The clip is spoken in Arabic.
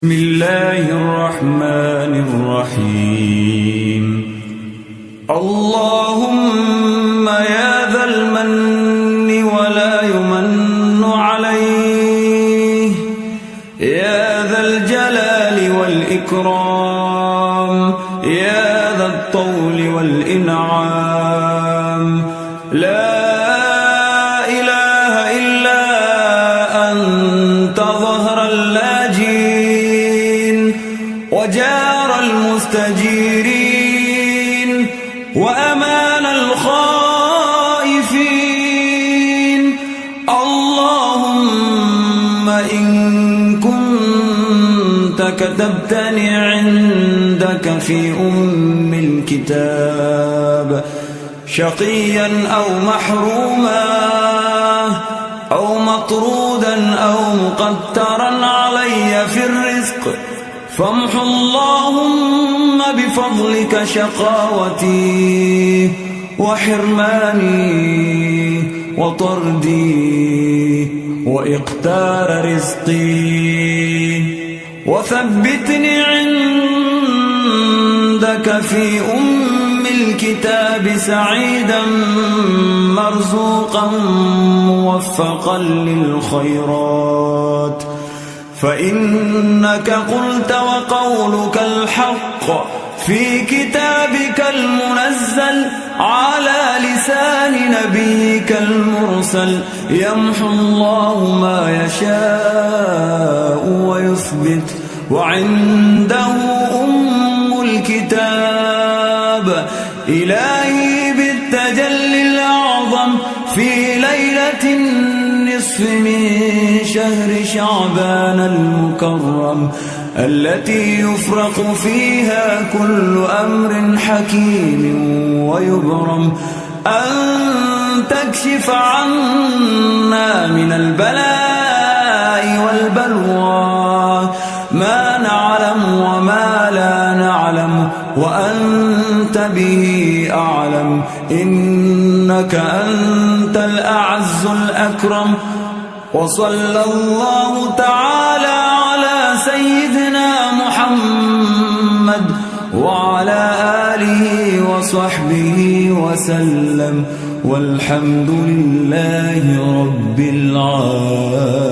بسم الله الرحمن الرحيم. اللهم يا ذا المن ولا يمن عليه، يا ذا الجلال والإكرام، يا ذا الطول والإنعام، لا إله إلا أنت ظهر اللاجين وجار المستجيرين وأمان الخائفين. اللهم إن كنت كتبتني عندك في أم الكتاب شقيا أو محروما أو مطرودا أو مقترا علي في الرزق، فامح اللهم بفضلك شقاوتي وحرماني وطردي وإقتار رزقي، وثبتني عندك في أم الكتاب سعيدا مرزوقا موفقا للخيرات، فإنك قلت وقولك الحق في كتابك المنزل على لسان نبيك المرسل، يمحو الله ما يشاء ويثبت وعنده أم الكتاب. إلهي بالتجلي الأعظم في ليلة النصف من شهر شعبان المكرم التي يفرق فيها كل أمر حكيم ويبرم، أن تكشف عنا من البلاء والبلوى ما نعلم وما لا نعلم، وأنت به أعلم، إنك أنت الأعز الأكرم. وصلى الله تعالى على سيدنا محمد وعلى آله وصحبه وسلم، والحمد لله رب العالمين.